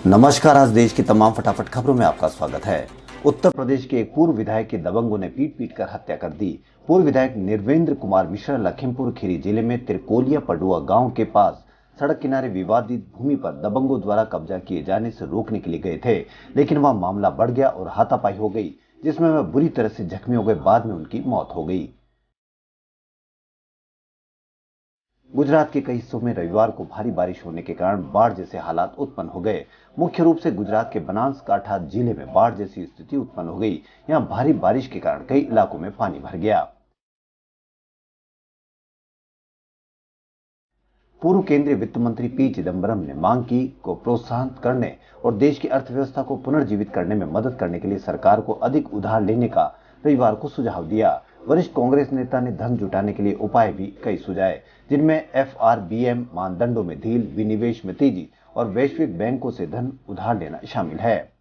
नमस्कार। आज देश की तमाम फटाफट खबरों में आपका स्वागत है। उत्तर प्रदेश के एक पूर्व विधायक की दबंगों ने पीट पीट कर हत्या कर दी। पूर्व विधायक निर्वेंद्र कुमार मिश्रा लखीमपुर खीरी जिले में तिरकोलिया पडुआ गांव के पास सड़क किनारे विवादित भूमि पर दबंगों द्वारा कब्जा किए जाने से रोकने के लिए गए थे, लेकिन वहां मामला बढ़ गया और हाथापाई हो गई, जिसमें वह बुरी तरह से जख्मी हो गए। बाद में उनकी मौत हो गई। गुजरात के कई हिस्सों में रविवार को भारी बारिश होने के कारण बाढ़ जैसे हालात उत्पन्न हो गए। मुख्य रूप से गुजरात के बनासकांठा जिले में बाढ़ जैसी स्थिति उत्पन्न हो गई। यहां भारी बारिश के कारण कई इलाकों में पानी भर गया। पूर्व केंद्रीय वित्त मंत्री पी चिदम्बरम ने मांग की को प्रोत्साहन करने और देश की अर्थव्यवस्था को पुनर्जीवित करने में मदद करने के लिए सरकार को अधिक उधार लेने का रविवार को सुझाव दिया। वरिष्ठ कांग्रेस नेता ने धन जुटाने के लिए उपाय भी कई सुझाए, जिनमें एफआरबीएम मानदंडों में ढील, विनिवेश में तेजी और वैश्विक बैंकों से धन उधार लेना शामिल है।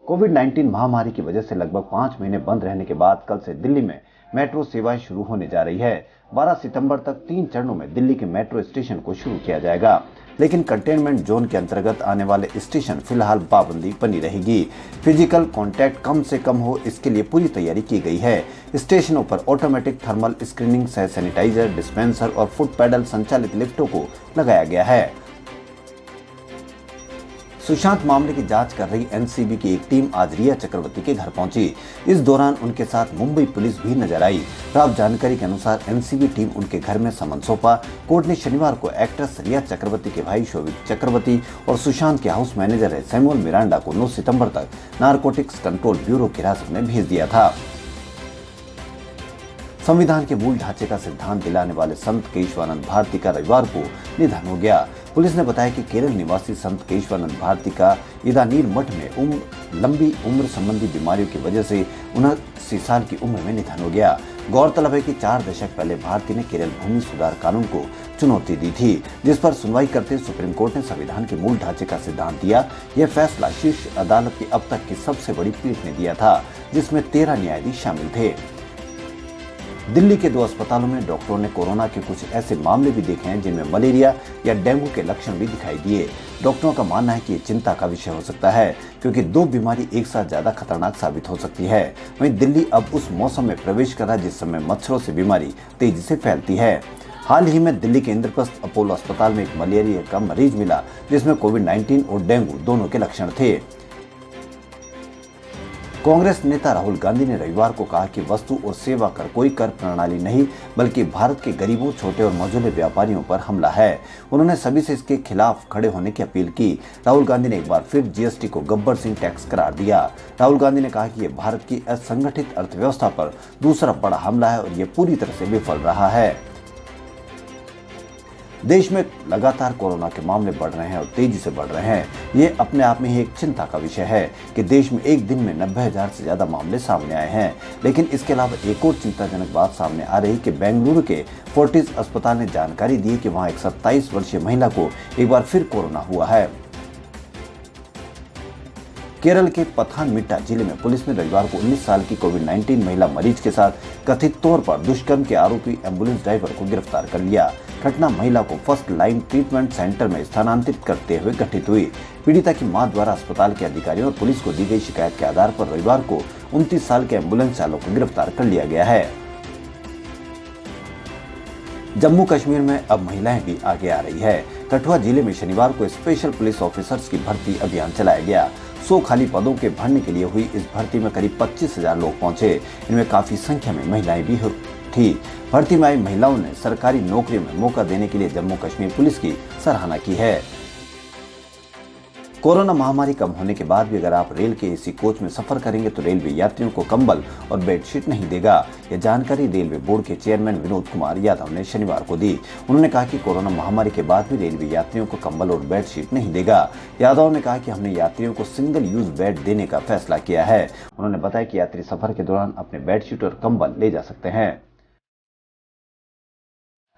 कोविड-19 महामारी की वजह से लगभग 5 महीने बंद रहने के बाद कल से दिल्ली में मेट्रो सेवाएं शुरू होने जा रही है। 12 सितंबर तक 3 चरणों में दिल्ली के मेट्रो स्टेशन को शुरू किया जाएगा, लेकिन कंटेनमेंट जोन के अंतर्गत आने वाले स्टेशन फिलहाल पाबंदी बनी रहेगी। फिजिकल कांटेक्ट कम से कम हो, इसके लिए पूरी तैयारी की गई है। स्टेशनों पर ऑटोमेटिक थर्मल स्क्रीनिंग से सैनिटाइजर, डिस्पेंसर और फुट पैडल संचालित लिफ्टों को लगाया गया है। सुशांत मामले की जांच कर रही एनसीबी की एक टीम आज रिया चक्रवर्ती के घर पहुंची। इस दौरान उनके साथ मुंबई पुलिस भी नजर आई। प्राप्त जानकारी के अनुसार एनसीबी टीम उनके घर में समन सौंपा। कोर्ट ने शनिवार को एक्ट्रेस रिया चक्रवर्ती के भाई शोभित चक्रवर्ती और सुशांत के हाउस मैनेजर है सैमुअल मिरांडा को 9 सितंबर तक नारकोटिक्स कंट्रोल ब्यूरो की हिरासत में भेज दिया था। संविधान के मूल ढांचे का सिद्धांत दिलाने वाले संत केशवानंद भारती का रविवार को निधन हो गया। पुलिस ने बताया कि केरल निवासी संत केशवानंद भारती का इदानीर मठ में लंबी उम्र संबंधी बीमारियों की वजह से 79 साल की उम्र में निधन हो गया। गौरतलब है कि 4 दशक पहले भारती ने केरल भूमि सुधार कानून को चुनौती दी थी, जिस पर सुनवाई करते सुप्रीम कोर्ट ने संविधान के मूल ढांचे का सिद्धांत दिया। यह फैसला शीर्ष अदालत की अब तक की सबसे बड़ी पीठ ने दिया था, जिसमें 13 न्यायाधीश शामिल थे। दिल्ली के 2 अस्पतालों में डॉक्टरों ने कोरोना के कुछ ऐसे मामले भी देखे हैं जिनमें मलेरिया या डेंगू के लक्षण भी दिखाई दिए। डॉक्टरों का मानना है कि ये चिंता का विषय हो सकता है, क्योंकि 2 बीमारी एक साथ ज्यादा खतरनाक साबित हो सकती है। वहीं दिल्ली अब उस मौसम में प्रवेश कर रहा है जिस समय मच्छरों से बीमारी तेजी से फैलती है। हाल ही में दिल्ली के इंद्रप्रस्थ अपोलो अस्पताल में एक मलेरिया का मरीज मिला, जिसमें कोविड-19 और डेंगू दोनों के लक्षण थे। कांग्रेस नेता राहुल गांधी ने रविवार को कहा कि वस्तु और सेवा कर कोई कर प्रणाली नहीं, बल्कि भारत के गरीबों, छोटे और मझोले व्यापारियों पर हमला है। उन्होंने सभी से इसके खिलाफ खड़े होने की अपील की। राहुल गांधी ने एक बार फिर जीएसटी को गब्बर सिंह टैक्स करार दिया। राहुल गांधी ने कहा कि यह भारत की असंगठित अर्थव्यवस्था पर दूसरा बड़ा हमला है और यह पूरी तरह से विफल रहा है। देश में लगातार कोरोना के मामले बढ़ रहे हैं और तेजी से बढ़ रहे हैं। ये अपने आप में ही एक चिंता का विषय है कि देश में एक दिन में 90,000 से ज्यादा मामले सामने आए हैं। लेकिन इसके अलावा एक और चिंताजनक बात सामने आ रही कि बेंगलुरु के फोर्टिस अस्पताल ने जानकारी दी कि वहां एक 27 वर्षीय महिला को एक बार फिर कोरोना हुआ है। केरल के पथानमिट्टा जिले में पुलिस ने रविवार को 19 साल की कोविड-19 महिला मरीज के साथ कथित तौर पर दुष्कर्म के आरोपी एम्बुलेंस ड्राइवर को गिरफ्तार कर लिया। घटना महिला को फर्स्ट लाइन ट्रीटमेंट सेंटर में स्थानांतरित करते हुए घटित हुई। पीड़िता की मां द्वारा अस्पताल के अधिकारियों और पुलिस को दी गई शिकायत के आधार पर रविवार को 29 साल के एम्बुलेंस चालक को गिरफ्तार कर लिया गया है। जम्मू कश्मीर में अब महिलाएं भी आगे आ रही है। कठुआ जिले में शनिवार को स्पेशल पुलिस ऑफिसर्स की भर्ती अभियान चलाया गया। 100 खाली पदों के भरने के लिए हुई इस भर्ती में करीब 25,000 लोग पहुंचे। इनमें काफी संख्या में महिलाएं भी थी। भर्ती में आई महिलाओं ने सरकारी नौकरियों में मौका देने के लिए जम्मू कश्मीर पुलिस की सराहना की है। कोरोना महामारी कम होने के बाद भी अगर आप रेल के एसी कोच में सफर करेंगे तो रेलवे यात्रियों को कंबल और बेडशीट नहीं देगा। यह जानकारी रेलवे बोर्ड के चेयरमैन विनोद कुमार यादव ने शनिवार को दी। उन्होंने कहा कि कोरोना महामारी के बाद भी रेलवे यात्रियों को कंबल और बेडशीट नहीं देगा। यादव ने कहा कि हमने यात्रियों को सिंगल यूज बेड देने का फैसला किया है। उन्होंने बताया कि यात्री सफर के दौरान अपने बेडशीट और कंबल ले जा सकते हैं।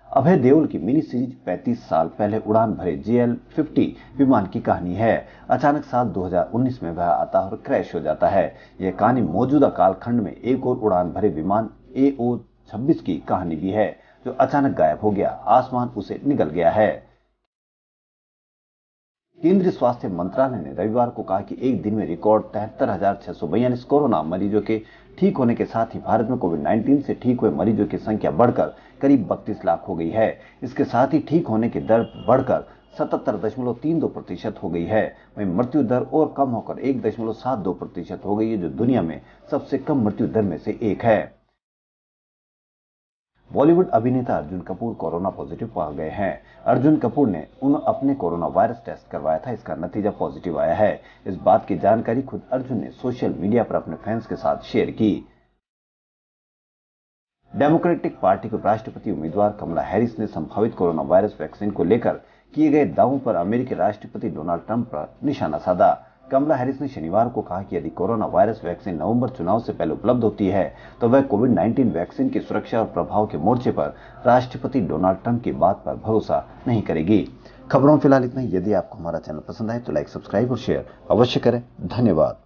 अभय देओल की मिनी सीरीज 35 साल पहले उड़ान भरे JL-50 विमान की कहानी है। अचानक साल 2019 में वह आता और क्रैश हो जाता है। यह कहानी मौजूदा कालखंड में एक और उड़ान भरे विमान AO-26 की कहानी भी है, जो अचानक गायब हो गया। आसमान उसे निगल गया है। केंद्रीय स्वास्थ्य मंत्रालय ने रविवार को कहा कि एक दिन में रिकॉर्ड 73,642 कोरोना मरीजों के ठीक होने के साथ ही भारत में कोविड-19 से ठीक हुए मरीजों की संख्या बढ़कर करीब 32 लाख हो गई है। इसके साथ ही ठीक होने की दर बढ़कर 77.32% हो गई है। वहीं मृत्यु दर और कम होकर 1.72% हो गई है, जो दुनिया में सबसे कम मृत्यु दर में से एक है। बॉलीवुड अभिनेता अर्जुन कपूर कोरोना पॉजिटिव पाए गए हैं। अर्जुन कपूर ने अपने कोरोना वायरस टेस्ट करवाया था, इसका नतीजा पॉजिटिव आया है। इस बात की जानकारी खुद अर्जुन ने सोशल मीडिया पर अपने फैंस के साथ शेयर की। डेमोक्रेटिक पार्टी के राष्ट्रपति उम्मीदवार कमला हैरिस ने संभावित कोरोना वायरस वैक्सीन को लेकर किए गए दावों पर अमेरिकी राष्ट्रपति डोनाल्ड ट्रंप पर निशाना साधा। कमला हैरिस ने शनिवार को कहा कि यदि कोरोना वायरस वैक्सीन नवंबर चुनाव से पहले उपलब्ध होती है तो वह कोविड-19 वैक्सीन की सुरक्षा और प्रभाव के मोर्चे पर राष्ट्रपति डोनाल्ड ट्रंप की बात पर भरोसा नहीं करेगी। खबरों फिलहाल इतना ही। यदि आपको हमारा चैनल पसंद आए तो लाइक, सब्सक्राइब और शेयर अवश्य करें। धन्यवाद।